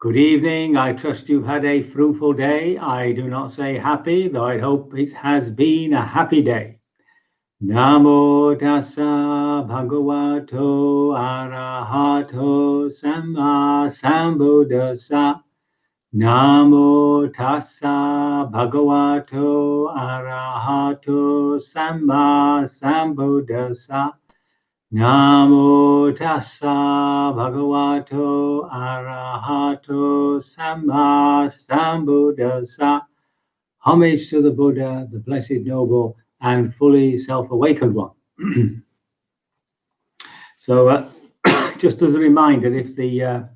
Good evening. I trust you've had a fruitful day. I do not say happy, though I hope it has been a happy day. Namo tassa bhagavato arahato samma sambuddhassa. Namo tassa bhagavato arahato samma sambuddhassa. Namo tassa bhagavato arahato samma sambuddhassa. Homage to the Buddha, the blessed, noble, and fully self-awakened one. So, just as a reminder, if the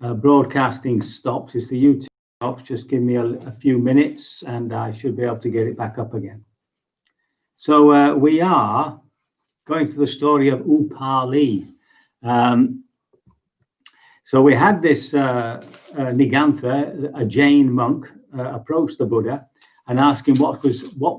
broadcasting stops, if the YouTube stops, just give me a few minutes, and I should be able to get it back up again. So we are going through the story of Upali. So we had this Nigantha, a Jain monk, approach the Buddha and ask him what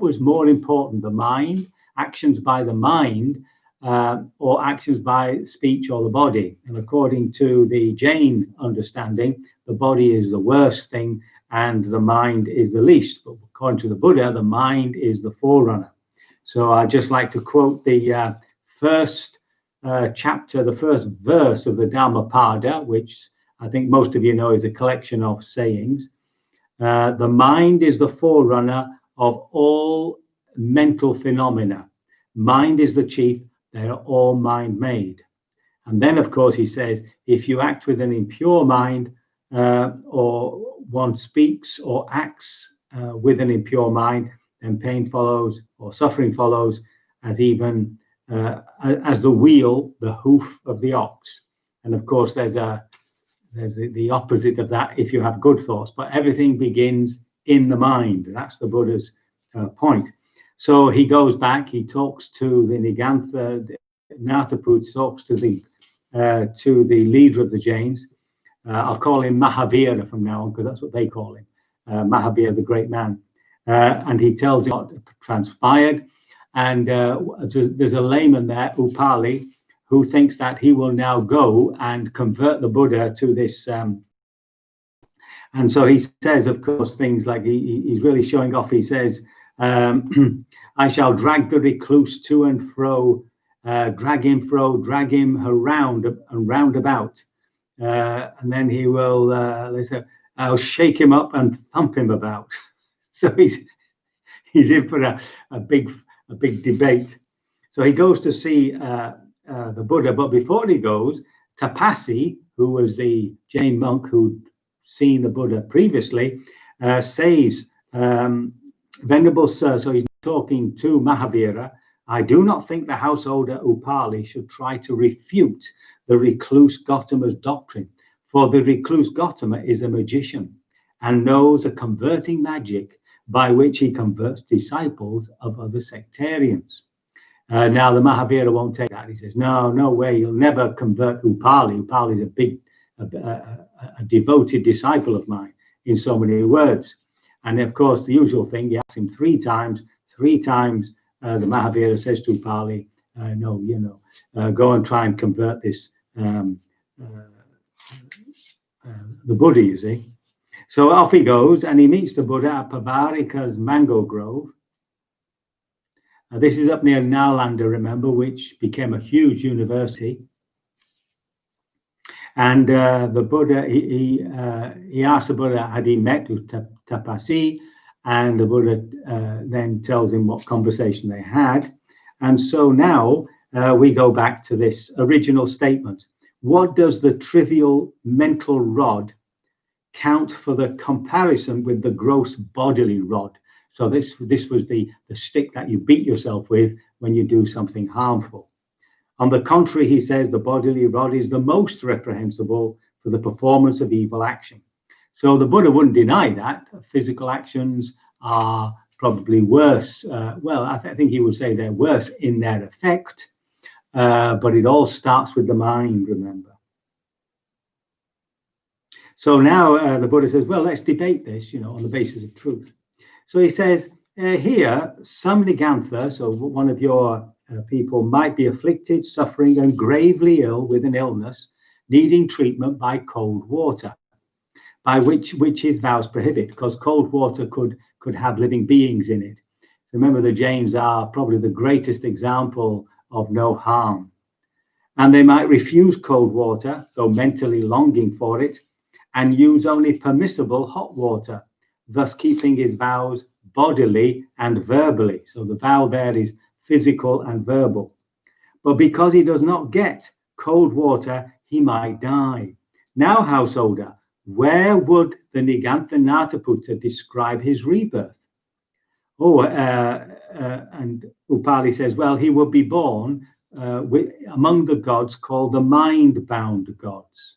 was more important, the mind, actions by the mind, or actions by speech or the body. And according to the Jain understanding, the body is the worst thing and the mind is the least. But according to the Buddha, the mind is the forerunner. So I'd just like to quote the first chapter, the first verse of the Dhammapada, which I think most of you know is a collection of sayings. The mind is the forerunner of all mental phenomena. Mind is the chief, they are all mind-made. And then, of course, he says, if you act with an impure mind, or one speaks or acts with an impure mind, then pain follows or suffering follows, as even as the wheel, the hoof of the ox. And of course, there's the opposite of that if you have good thoughts. But everything begins in the mind. That's the Buddha's point. So he goes back. He talks to the Nigantha, Nataput talks to the leader of the Jains. I'll call him Mahavira from now on because that's what they call him, Mahavira, the great man. And he tells him what transpired. And there's a layman there, Upali, who thinks that he will now go and convert the Buddha to this. And so he says, of course, things like he's really showing off. He says, I shall drag the recluse to and fro, drag him around and round about. And then he will, I'll shake him up and thump him about. So he's in for a big debate. So he goes to see the Buddha, but before he goes, Tapasi, who was the Jain monk who'd seen the Buddha previously, says, Venerable Sir, so he's talking to Mahavira, I do not think the householder Upali should try to refute the recluse Gautama's doctrine, for the recluse Gautama is a magician and knows a converting magic by which he converts disciples of other sectarians. Now the Mahavira won't take that. He says, no way, you'll never convert Upali. Upali is a devoted disciple of mine, in so many words. And of course, the usual thing, he asks him three times, the Mahavira says to Upali, go and try and convert this, the Buddha, you see. So off he goes, and he meets the Buddha at Pavarika's mango grove. This is up near Nalanda, remember, which became a huge university. And the Buddha, he asked the Buddha, had he met with Tapasi? And the Buddha then tells him what conversation they had. And so now we go back to this original statement. What does the trivial mental rod count for the comparison with the gross bodily rod? So this was the stick that you beat yourself with when you do something harmful. On the contrary, he says the bodily rod is the most reprehensible for the performance of evil action. So the Buddha wouldn't deny that physical actions are probably worse. I think he would say they're worse in their effect, but it all starts with the mind, remember. So now the Buddha says, well, let's debate this, on the basis of truth. So he says, here, some Nigantha, so one of your people might be afflicted, suffering, and gravely ill with an illness, needing treatment by cold water, by which his vows prohibit, because cold water could have living beings in it. So remember, the Jains are probably the greatest example of no harm. And they might refuse cold water, though mentally longing for it, and use only permissible hot water, thus keeping his vows bodily and verbally. So the vow there is physical and verbal. But because he does not get cold water, he might die. Now, householder, where would the Nigantha Nataputta describe his rebirth? And Upali says, well, he would be born among the gods called the mind-bound gods.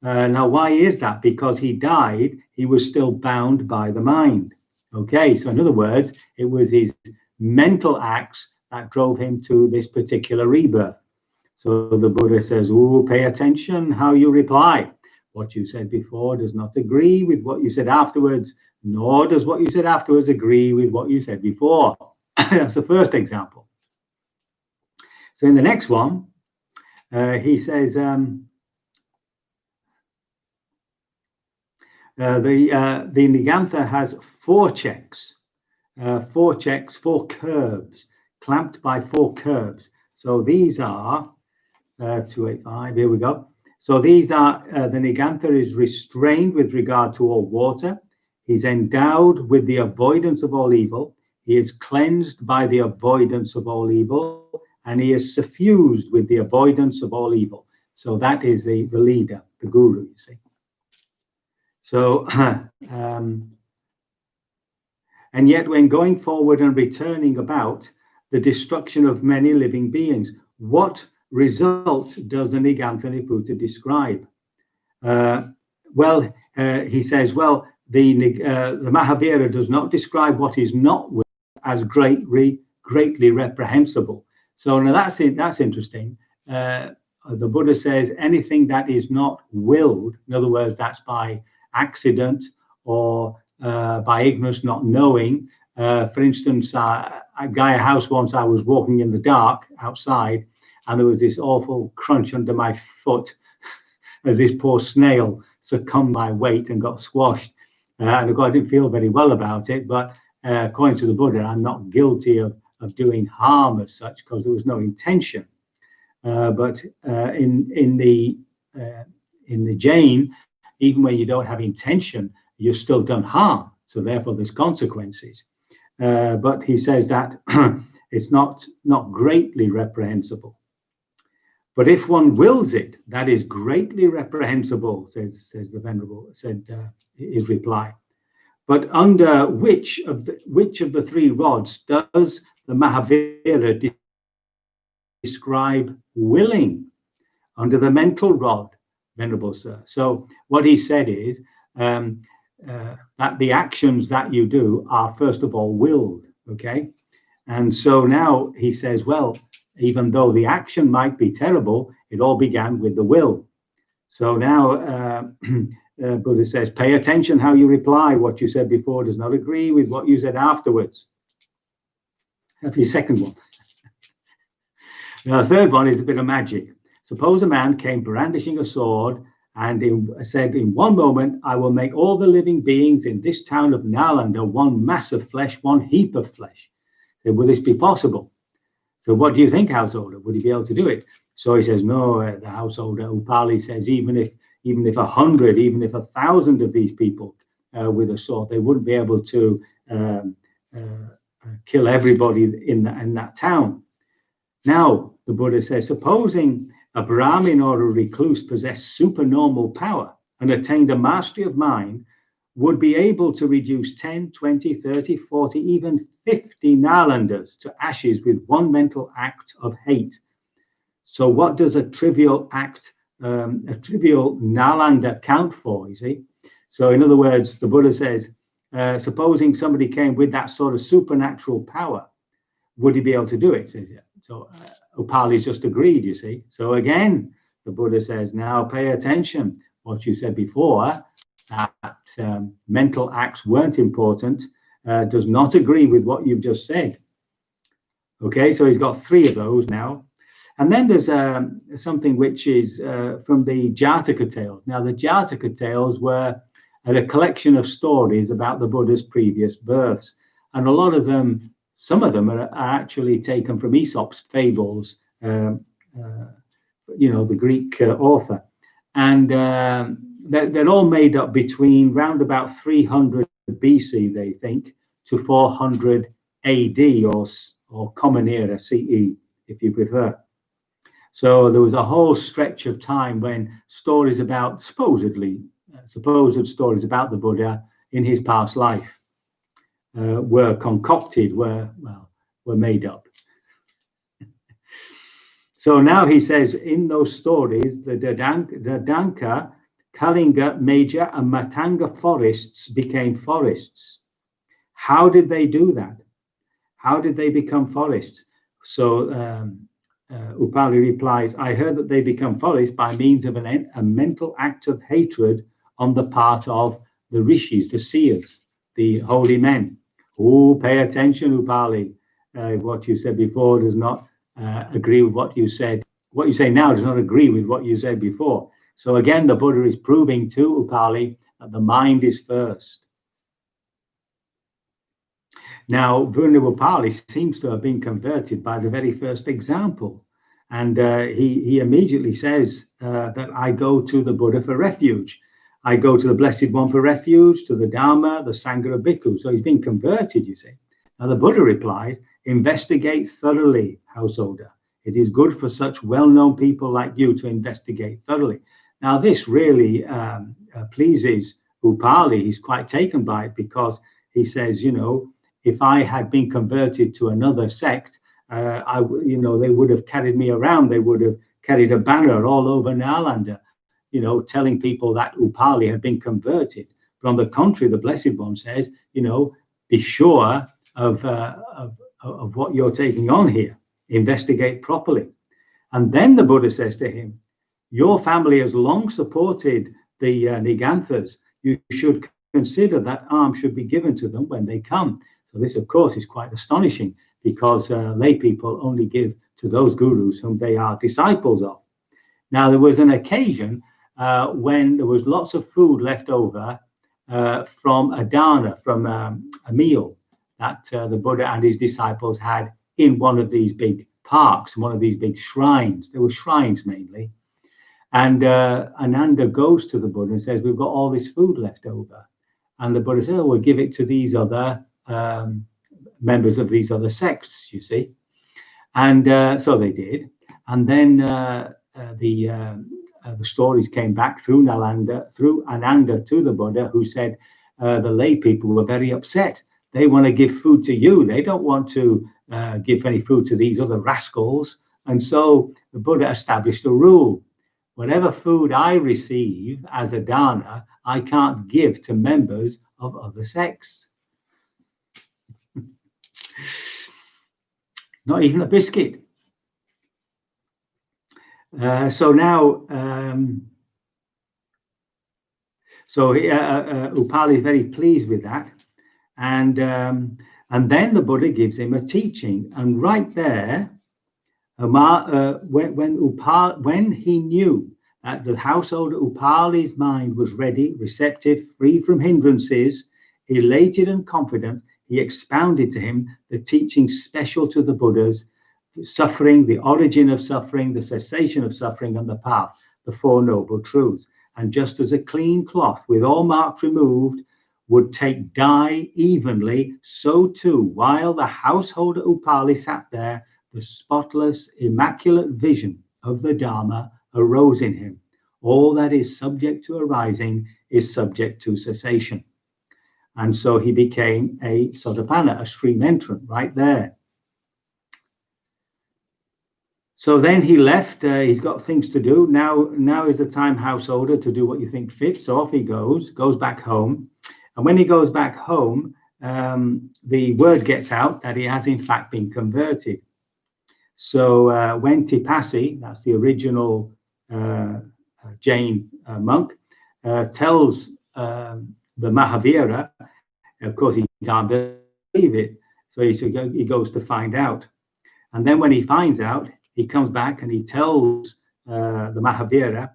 Now, why is that? Because he died, he was still bound by the mind. Okay, so in other words, it was his mental acts that drove him to this particular rebirth. So the Buddha says, oh, pay attention how you reply. What you said before does not agree with what you said afterwards, nor does what you said afterwards agree with what you said before. That's the first example. So in the next one, he says, the Nigantha has four checks, four curbs, clamped by four curbs. So these are 285, here we go. So these are, the Nigantha is restrained with regard to all water. He's endowed with the avoidance of all evil. He is cleansed by the avoidance of all evil, and he is suffused with the avoidance of all evil. So that is the leader, the guru, you see. So, and yet when going forward and returning about the destruction of many living beings, what result does the Nigantha Niputta describe? He says, well, the Mahavira does not describe what is not willed as greatly reprehensible. So now that's interesting. The Buddha says anything that is not willed, in other words, that's by accident or by ignorance, not knowing. For instance, at Gaia House once, I was walking in the dark outside, and there was this awful crunch under my foot as this poor snail succumbed my weight and got squashed. And I didn't feel very well about it, but according to the Buddha, I'm not guilty of doing harm as such, because there was no intention. But in the Jain, even when you don't have intention, you've still done harm. So therefore, there's consequences. But he says that it's not greatly reprehensible. But if one wills it, that is greatly reprehensible, says the Venerable, his reply. But under which of the three rods does the Mahavira describe willing? Under the mental rod, Venerable Sir. So what he said is that the actions that you do are first of all willed, okay? And so now he says, well, even though the action might be terrible, it all began with the will. So now Buddha says, pay attention how you reply. What you said before does not agree with what you said afterwards. That's your second one. Now, the third one is a bit of magic. Suppose a man came brandishing a sword and said, in one moment, I will make all the living beings in this town of Nalanda one mass of flesh, one heap of flesh. So, will this be possible? So what do you think, householder? Would he be able to do it? So he says, no, the householder, Upali says, even if 100, even if 1,000 of these people with a sword, they wouldn't be able to kill everybody in that town. Now, the Buddha says, supposing a Brahmin or a recluse possessed supernormal power and attained a mastery of mind, would be able to reduce 10, 20, 30, 40, even 50 Nalandas to ashes with one mental act of hate. So what does a trivial act, a trivial Nalanda count for, you see? So in other words, the Buddha says, supposing somebody came with that sort of supernatural power, would he be able to do it? So Upali's just agreed, you see. So again, the Buddha says, now pay attention. What you said before, that mental acts weren't important, does not agree with what you've just said. Okay, so he's got 3 of those now. And then there's something which is from the Jataka tales. Now, the Jataka tales were a collection of stories about the Buddha's previous births. And a lot of them, some of them are actually taken from Aesop's fables, the Greek author. And they're all made up between round about 300 BC, they think, to 400 AD or Common Era CE, if you prefer. So there was a whole stretch of time when stories about supposed stories about the Buddha in his past life were concocted, were made up. So now he says in those stories, the Danka, Kalinga, Major, and Matanga forests became forests. How did they do that? How did they become forests? So Upali replies, I heard that they become forests by means of a mental act of hatred on the part of the rishis, the seers, the holy men. Oh, pay attention, Upali. What you said before does not agree with what you said. What you say now does not agree with what you said before. So again, the Buddha is proving to Upali that the mind is first. Now, Venerable Upali seems to have been converted by the very first example. And he immediately says that I go to the Buddha for refuge. I go to the Blessed One for refuge, to the Dharma, the Sangha of Bhikkhu. So he's been converted, you see. Now the Buddha replies, investigate thoroughly, householder. It is good for such well-known people like you to investigate thoroughly. Now this really pleases Upali. He's quite taken by it because he says, if I had been converted to another sect, they would have carried me around. They would have carried a banner all over Nalanda, telling people that Upali had been converted. But on the contrary, the Blessed One says, be sure of what you're taking on here. Investigate properly. And then the Buddha says to him, your family has long supported the Niganthas. You should consider that alms should be given to them when they come. So this, of course, is quite astonishing because lay people only give to those gurus whom they are disciples of. Now, there was an occasion when there was lots of food left over from a dana, from a meal that the Buddha and his disciples had in one of these big parks, one of these big shrines. There were shrines mainly. And Ananda goes to the Buddha and says, we've got all this food left over. And the Buddha says, oh, we'll give it to these other members of these other sects, you see. And so they did. And then the stories came back through Ananda to the Buddha, who said the lay people were very upset. They want to give food to you. They don't want to give any food to these other rascals. And so the Buddha established a rule. Whatever food I receive as a dana, I can't give to members of other sects. Not even a biscuit. So now, Upali is very pleased with that, and then the Buddha gives him a teaching, and right there, when he knew that the householder Upali's mind was ready, receptive, free from hindrances, elated and confident, he expounded to him the teaching special to the Buddhas, suffering, the origin of suffering, the cessation of suffering, and the path, the Four Noble Truths. And just as a clean cloth with all marks removed would take dye evenly, so too, while the householder Upali sat there, the spotless, immaculate vision of the Dharma arose in him. All that is subject to arising is subject to cessation. And so he became a Sotapanna, a stream entrant right there. So then he left. He's got things to do. Now is the time, householder, to do what you think fit. So off he goes back home. And when he goes back home, the word gets out that he has in fact been converted. So when Tipasi, that's the original Jain monk, tells the Mahavira, of course he can't believe it, so he goes to find out. And then when he finds out, he comes back and he tells the Mahavira,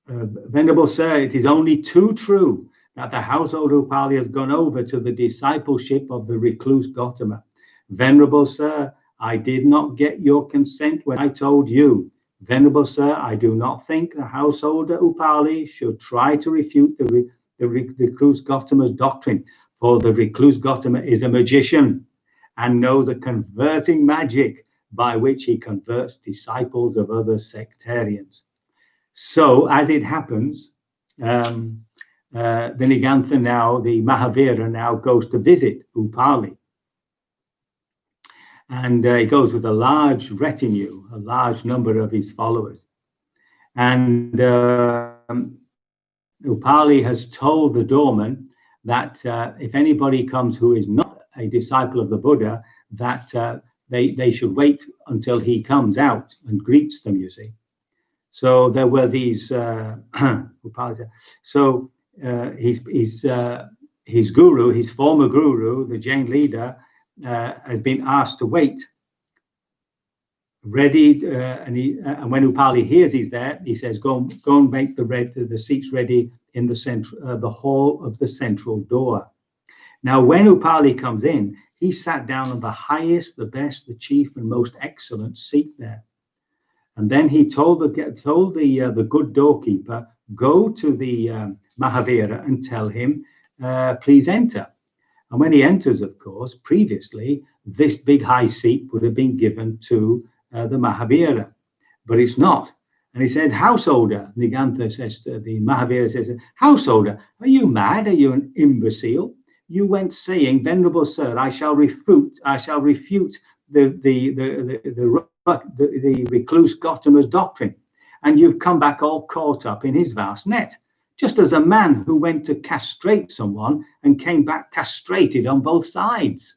Venerable Sir, it is only too true that the household Upali has gone over to the discipleship of the recluse Gautama. Venerable Sir, I did not get your consent when I told you. Venerable Sir, I do not think the householder Upali should try to refute the recluse Gautama's doctrine, for the recluse Gautama is a magician and knows a converting magic by which he converts disciples of other sectarians. So, as it happens, the Nigantha now, the Mahavira now goes to visit Upali. And he goes with a large retinue, a large number of his followers. And Upali has told the doorman that if anybody comes who is not a disciple of the Buddha, that they should wait until he comes out and greets them, you see. So there were these Upali. So his guru, his former guru, the Jain leader, has been asked to wait, ready, and when Upali hears he's there, he says, "Go and make the seats ready in the central, the hall of the central door." Now, when Upali comes in, he sat down on the highest, the best, the chief, and most excellent seat there. And then he told the good doorkeeper, "Go to the Mahavira and tell him, please enter." And when he enters, of course, previously, this big high seat would have been given to the Mahavira, but it's not. And he said, "Householder," Nigantha says to the Mahavira, says, "Householder, are you mad? Are you an imbecile? You went saying, Venerable Sir, I shall refute the recluse Gautama's doctrine. And you've come back all caught up in his vast net. Just as a man who went to castrate someone and came back castrated on both sides."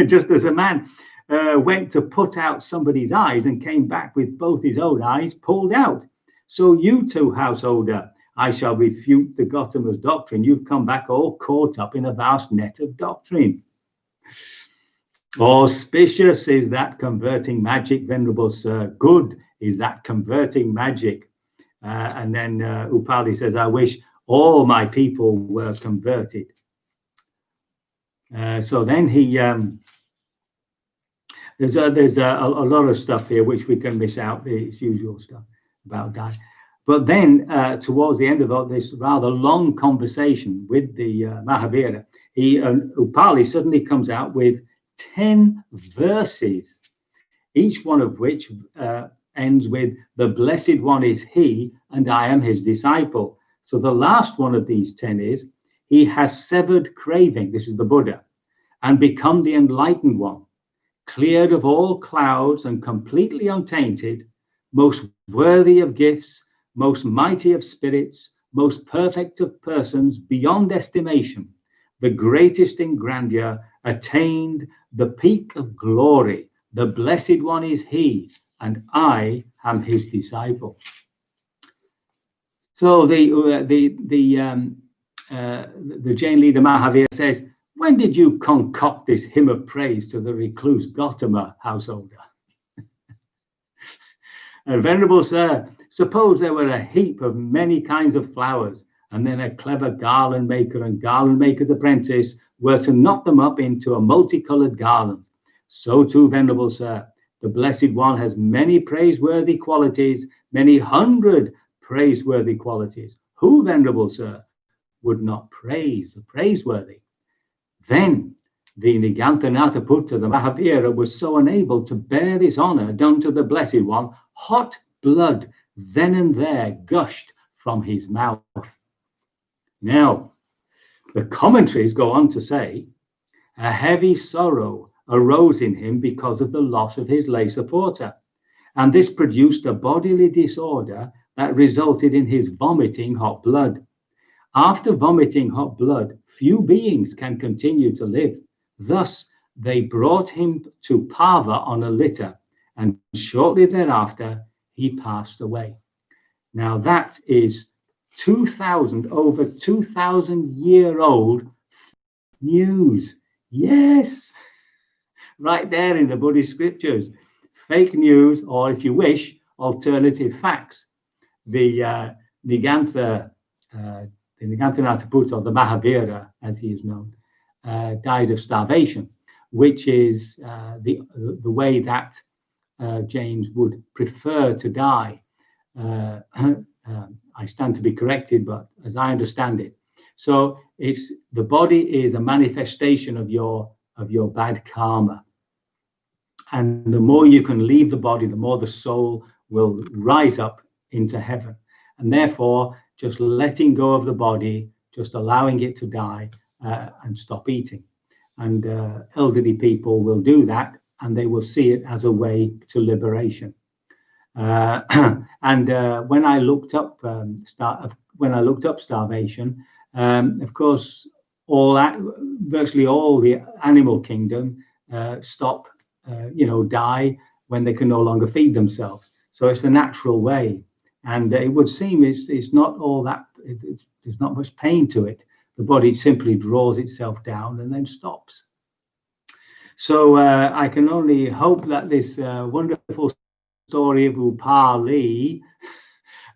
Just as a man went to put out somebody's eyes and came back with both his own eyes pulled out. So you too, householder, I shall refute the Gautama's doctrine. You've come back all caught up in a vast net of doctrine. Auspicious is that converting magic, Venerable Sir. Good is that converting magic. And then Upali says, "I wish all my people were converted." So then he there's a lot of stuff here which we can miss out, the usual stuff about that. But then towards the end of this rather long conversation with the Mahavira, Upali suddenly comes out with 10 verses, each one of which ends with, "The Blessed One is he, and I am his disciple." So the last one of these 10 is, "He has severed craving," this is the Buddha, "and become the enlightened one, cleared of all clouds and completely untainted, most worthy of gifts, most mighty of spirits, most perfect of persons beyond estimation, the greatest in grandeur, attained the peak of glory. The Blessed One is he, and I am his disciple." So the Jain leader Mahavir says, "When did you concoct this hymn of praise to the recluse Gautama, householder?" And Venerable Sir, suppose there were a heap of many kinds of flowers, and then a clever garland maker and garland maker's apprentice were to knot them up into a multicolored garland. So too, Venerable Sir, the Blessed One has many praiseworthy qualities, many hundred praiseworthy qualities. Who, Venerable Sir, would not praise the praiseworthy? Then the Niganthanataputta, the Mahavira, was so unable to bear this honor done to the Blessed One, hot blood then and there gushed from his mouth. Now, the commentaries go on to say, a heavy sorrow arose in him because of the loss of his lay supporter, and this produced a bodily disorder that resulted in his vomiting hot blood. After vomiting hot blood, few beings can continue to live. Thus, they brought him to Parva on a litter, and shortly thereafter, he passed away. Now, that is over 2,000 year old news. Yes. right there in the Buddhist scriptures. Fake news, or if you wish, alternative facts. The Nigantha, the Niganthanataputta, or the Mahavira, as he is known, died of starvation, which is the way that James would prefer to die. I stand to be corrected, but as I understand it, so it's the body is a manifestation of your bad karma, and the more you can leave the body, the more the soul will rise up into heaven. And therefore, just letting go of the body, just allowing it to die, and stop eating. And elderly people will do that, and they will see it as a way to liberation. And when I looked up starvation, of course, virtually all the animal kingdom stop, die when they can no longer feed themselves. So it's the natural way, and it would seem it's not all that. There's not much pain to it. The body simply draws itself down and then stops. So I can only hope that this wonderful story of Upali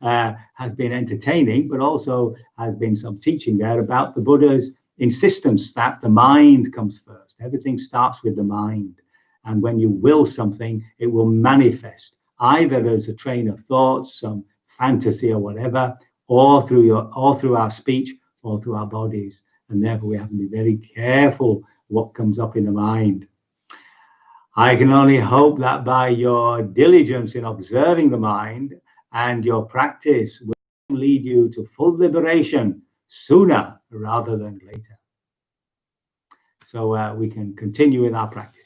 has been entertaining, but also has been some teaching there about the Buddha's insistence that the mind comes first. Everything starts with the mind, and when you will something, it will manifest either as a train of thoughts, some fantasy or whatever, or through our speech, or through our bodies. And therefore we have to be very careful what comes up in the mind. I can only hope that by your diligence in observing the mind and your practice will lead you to full liberation sooner rather than later. So we can continue with our practice.